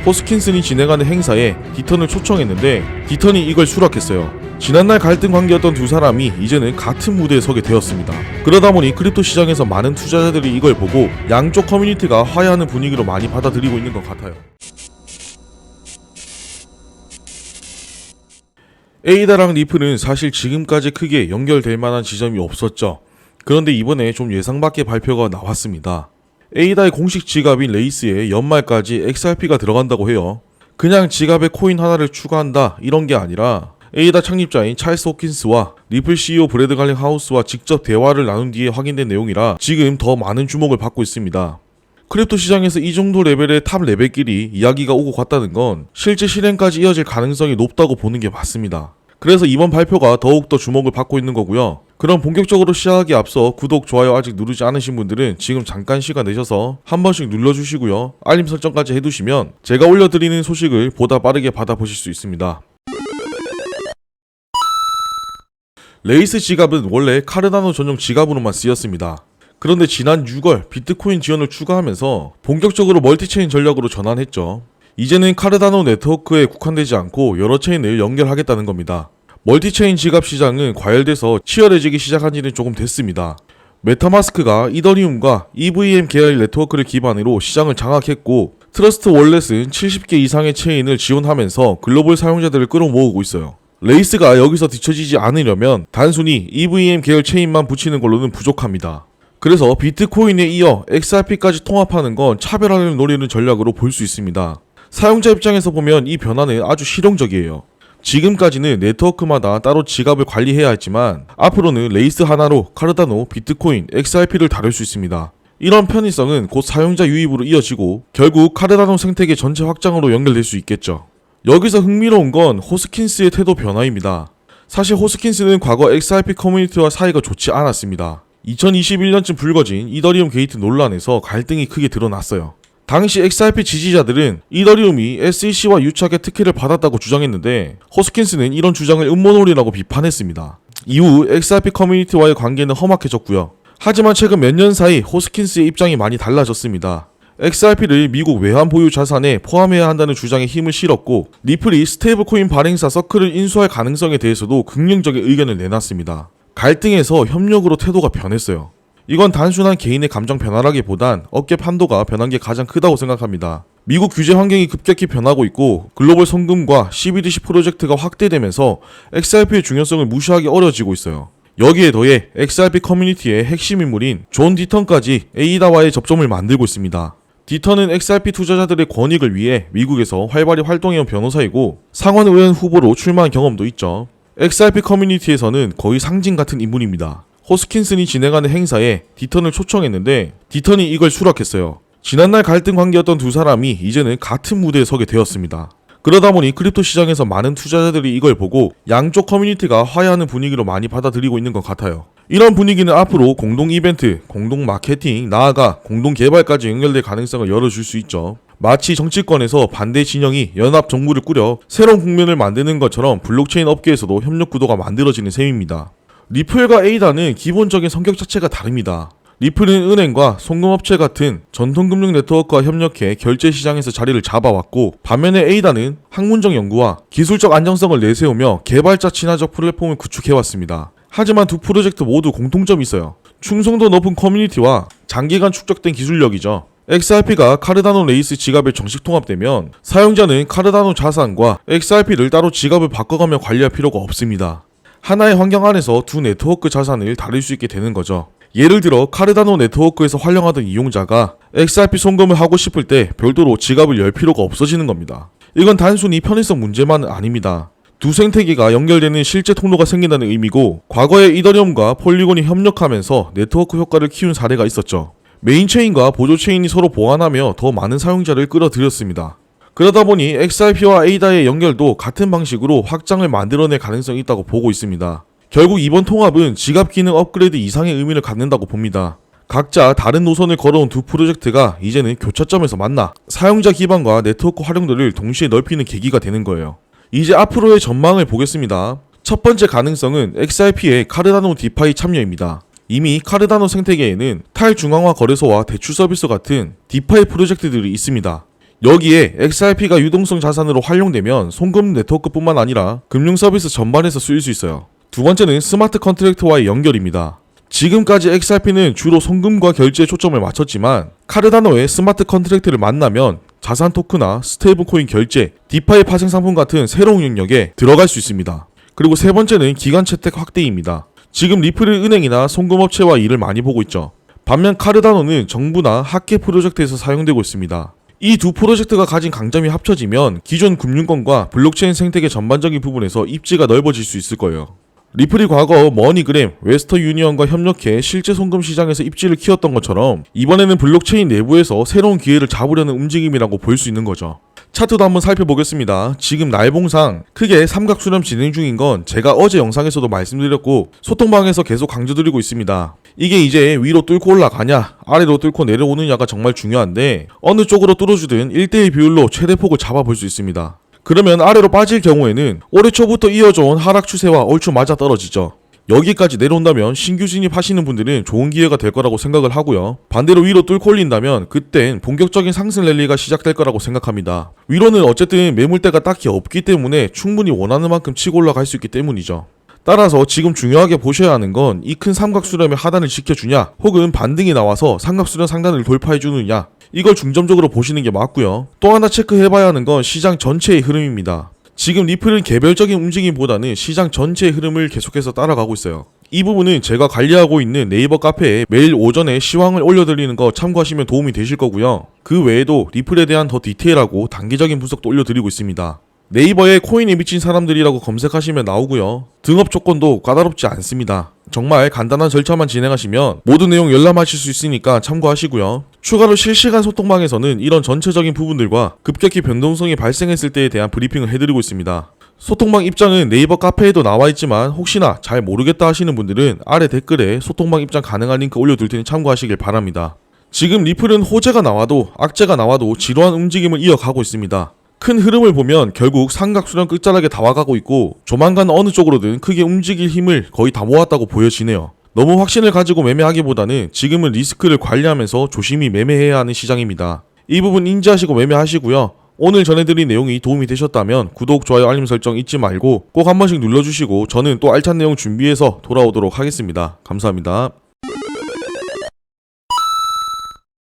호스킨슨이 진행하는 행사에 디턴을 초청했는데 디턴이 이걸 수락했어요. 지난날 갈등 관계였던 두 사람이 이제는 같은 무대에 서게 되었습니다. 그러다 보니 크립토 시장에서 많은 투자자들이 이걸 보고 양쪽 커뮤니티가 화해하는 분위기로 많이 받아들이고 있는 것 같아요. 에이다랑 리플은 사실 지금까지 크게 연결될 만한 지점이 없었죠. 그런데 이번에 좀 예상밖의 발표가 나왔습니다. 에이다의 공식 지갑인 레이스에 연말까지 XRP가 들어간다고 해요. 그냥 지갑에 코인 하나를 추가한다 이런 게 아니라 에이다 창립자인 찰스 호킨스와 리플 CEO 브래드 갈링하우스와 직접 대화를 나눈 뒤에 확인된 내용이라 지금 더 많은 주목을 받고 있습니다. 크립토 시장에서 이 정도 레벨의 탑 레벨끼리 이야기가 오고 갔다는 건 실제 실행까지 이어질 가능성이 높다고 보는 게 맞습니다. 그래서 이번 발표가 더욱더 주목을 받고 있는 거고요. 그럼 본격적으로 시작하기에 앞서 구독, 좋아요 아직 누르지 않으신 분들은 지금 잠깐 시간 내셔서 한 번씩 눌러주시고요. 알림 설정까지 해두시면 제가 올려드리는 소식을 보다 빠르게 받아보실 수 있습니다. 레이스 지갑은 원래 카르다노 전용 지갑으로만 쓰였습니다. 그런데 지난 6월 비트코인 지원을 추가하면서 본격적으로 멀티체인 전략으로 전환했죠. 이제는 카르다노 네트워크에 국한되지 않고 여러 체인을 연결하겠다는 겁니다. 멀티체인 지갑 시장은 과열돼서 치열해지기 시작한 지는 조금 됐습니다. 메타마스크가 이더리움과 EVM 계열 네트워크를 기반으로 시장을 장악했고 트러스트 월렛은 70개 이상의 체인을 지원하면서 글로벌 사용자들을 끌어모으고 있어요. 레이스가 여기서 뒤처지지 않으려면 단순히 EVM 계열 체인만 붙이는 걸로는 부족합니다. 그래서 비트코인에 이어 XRP까지 통합하는 건 차별화를 노리는 전략으로 볼 수 있습니다. 사용자 입장에서 보면 이 변화는 아주 실용적이에요. 지금까지는 네트워크마다 따로 지갑을 관리해야 했지만 앞으로는 레이스 하나로 카르다노, 비트코인, XRP를 다룰 수 있습니다. 이런 편의성은 곧 사용자 유입으로 이어지고 결국 카르다노 생태계 전체 확장으로 연결될 수 있겠죠. 여기서 흥미로운 건 호스킨스의 태도 변화입니다. 사실 호스킨스는 과거 XRP 커뮤니티와 사이가 좋지 않았습니다. 2021년쯤 불거진 이더리움 게이트 논란에서 갈등이 크게 드러났어요. 당시 XRP 지지자들은 이더리움이 SEC와 유착의 특혜를 받았다고 주장했는데 호스킨스는 이런 주장을 음모론이라고 비판했습니다. 이후 XRP 커뮤니티와의 관계는 험악해졌고요. 하지만 최근 몇 년 사이 호스킨스의 입장이 많이 달라졌습니다. XRP를 미국 외환 보유 자산에 포함해야 한다는 주장에 힘을 실었고 리플이 스테이블코인 발행사 서클을 인수할 가능성에 대해서도 긍정적인 의견을 내놨습니다. 갈등에서 협력으로 태도가 변했어요. 이건 단순한 개인의 감정 변화라기보단 업계 판도가 변한 게 가장 크다고 생각합니다. 미국 규제 환경이 급격히 변하고 있고 글로벌 송금과 CBDC 프로젝트가 확대되면서 XRP의 중요성을 무시하기 어려워지고 있어요. 여기에 더해 XRP 커뮤니티의 핵심 인물인 존 디턴까지 에이다와의 접점을 만들고 있습니다. 디턴은 XRP 투자자들의 권익을 위해 미국에서 활발히 활동해온 변호사이고 상원의원 후보로 출마한 경험도 있죠. XRP 커뮤니티에서는 거의 상징 같은 인물입니다. 호스킨슨이 진행하는 행사에 디턴을 초청했는데 디턴이 이걸 수락했어요. 지난날 갈등 관계였던 두 사람이 이제는 같은 무대에 서게 되었습니다. 그러다 보니 크립토 시장에서 많은 투자자들이 이걸 보고 양쪽 커뮤니티가 화해하는 분위기로 많이 받아들이고 있는 것 같아요. 이런 분위기는 앞으로 공동 이벤트, 공동 마케팅, 나아가 공동 개발까지 연결될 가능성을 열어줄 수 있죠. 마치 정치권에서 반대 진영이 연합 정부를 꾸려 새로운 국면을 만드는 것처럼 블록체인 업계에서도 협력 구도가 만들어지는 셈입니다. 리플과 에이다는 기본적인 성격 자체가 다릅니다. 리플은 은행과 송금업체 같은 전통금융 네트워크와 협력해 결제 시장에서 자리를 잡아왔고 반면에 에이다는 학문적 연구와 기술적 안정성을 내세우며 개발자 친화적 플랫폼을 구축해왔습니다. 하지만 두 프로젝트 모두 공통점이 있어요. 충성도 높은 커뮤니티와 장기간 축적된 기술력이죠. XRP가 카르다노 레이스 지갑에 정식 통합되면 사용자는 카르다노 자산과 XRP를 따로 지갑을 바꿔가며 관리할 필요가 없습니다. 하나의 환경 안에서 두 네트워크 자산을 다룰 수 있게 되는 거죠. 예를 들어 카르다노 네트워크에서 활용하던 이용자가 XRP 송금을 하고 싶을 때 별도로 지갑을 열 필요가 없어지는 겁니다. 이건 단순히 편의성 문제만은 아닙니다. 두 생태계가 연결되는 실제 통로가 생긴다는 의미고 과거에 이더리움과 폴리곤이 협력하면서 네트워크 효과를 키운 사례가 있었죠. 메인 체인과 보조 체인이 서로 보완하며 더 많은 사용자를 끌어들였습니다. 그러다 보니 XRP와 에이다의 연결도 같은 방식으로 확장을 만들어낼 가능성이 있다고 보고 있습니다. 결국 이번 통합은 지갑 기능 업그레이드 이상의 의미를 갖는다고 봅니다. 각자 다른 노선을 걸어온 두 프로젝트가 이제는 교차점에서 만나 사용자 기반과 네트워크 활용도를 동시에 넓히는 계기가 되는 거예요. 이제 앞으로의 전망을 보겠습니다. 첫 번째 가능성은 XRP의 카르다노 디파이 참여입니다. 이미 카르다노 생태계에는 탈중앙화 거래소와 대출 서비스 같은 디파이 프로젝트들이 있습니다. 여기에 XRP가 유동성 자산으로 활용되면 송금 네트워크뿐만 아니라 금융 서비스 전반에서 쓰일 수 있어요. 두 번째는 스마트 컨트랙트와의 연결입니다. 지금까지 XRP는 주로 송금과 결제에 초점을 맞췄지만 카르다노의 스마트 컨트랙트를 만나면 자산 토크나 스테이블 코인 결제, 디파이 파생 상품 같은 새로운 영역에 들어갈 수 있습니다. 그리고 세 번째는 기간 채택 확대입니다. 지금 리플은 은행이나 송금업체와 일을 많이 보고 있죠. 반면 카르다노는 정부나 학계 프로젝트에서 사용되고 있습니다. 이 두 프로젝트가 가진 강점이 합쳐지면 기존 금융권과 블록체인 생태계 전반적인 부분에서 입지가 넓어질 수 있을 거예요. 리플이 과거 머니그램, 웨스터 유니언과 협력해 실제 송금 시장에서 입지를 키웠던 것처럼 이번에는 블록체인 내부에서 새로운 기회를 잡으려는 움직임이라고 볼 수 있는 거죠. 차트도 한번 살펴보겠습니다. 지금 날봉상 크게 삼각수렴 진행 중인 건 제가 어제 영상에서도 말씀드렸고 소통방에서 계속 강조드리고 있습니다. 이게 이제 위로 뚫고 올라가냐 아래로 뚫고 내려오느냐가 정말 중요한데 어느 쪽으로 뚫어주든 1대1 비율로 최대폭을 잡아볼 수 있습니다. 그러면 아래로 빠질 경우에는 올해 초부터 이어져온 하락 추세와 얼추 맞아 떨어지죠. 여기까지 내려온다면 신규 진입하시는 분들은 좋은 기회가 될 거라고 생각을 하고요. 반대로 위로 뚫고 올린다면 그땐 본격적인 상승 랠리가 시작될 거라고 생각합니다. 위로는 어쨌든 매물대가 딱히 없기 때문에 충분히 원하는 만큼 치고 올라갈 수 있기 때문이죠. 따라서 지금 중요하게 보셔야 하는 건 이 큰 삼각수렴의 하단을 지켜주냐 혹은 반등이 나와서 삼각수렴 상단을 돌파해주느냐 이걸 중점적으로 보시는 게 맞고요. 또 하나 체크해봐야 하는 건 시장 전체의 흐름입니다. 지금 리플은 개별적인 움직임보다는 시장 전체의 흐름을 계속해서 따라가고 있어요. 이 부분은 제가 관리하고 있는 네이버 카페에 매일 오전에 시황을 올려드리는 거 참고하시면 도움이 되실 거고요. 그 외에도 리플에 대한 더 디테일하고 단기적인 분석도 올려드리고 있습니다. 네이버에 코인에 미친 사람들이라고 검색하시면 나오고요. 등업 조건도 까다롭지 않습니다. 정말 간단한 절차만 진행하시면 모든 내용 열람하실 수 있으니까 참고하시고요. 추가로 실시간 소통방에서는 이런 전체적인 부분들과 급격히 변동성이 발생했을 때에 대한 브리핑을 해드리고 있습니다. 소통방 입장은 네이버 카페에도 나와 있지만 혹시나 잘 모르겠다 하시는 분들은 아래 댓글에 소통방 입장 가능한 링크 올려둘 테니 참고하시길 바랍니다. 지금 리플은 호재가 나와도 악재가 나와도 지루한 움직임을 이어가고 있습니다. 큰 흐름을 보면 결국 삼각수렴 끝자락에 다 와가고 있고 조만간 어느 쪽으로든 크게 움직일 힘을 거의 다 모았다고 보여지네요. 너무 확신을 가지고 매매하기보다는 지금은 리스크를 관리하면서 조심히 매매해야 하는 시장입니다. 이 부분 인지하시고 매매하시고요. 오늘 전해드린 내용이 도움이 되셨다면 구독, 좋아요, 알림 설정 잊지 말고 꼭 한 번씩 눌러주시고 저는 또 알찬 내용 준비해서 돌아오도록 하겠습니다. 감사합니다.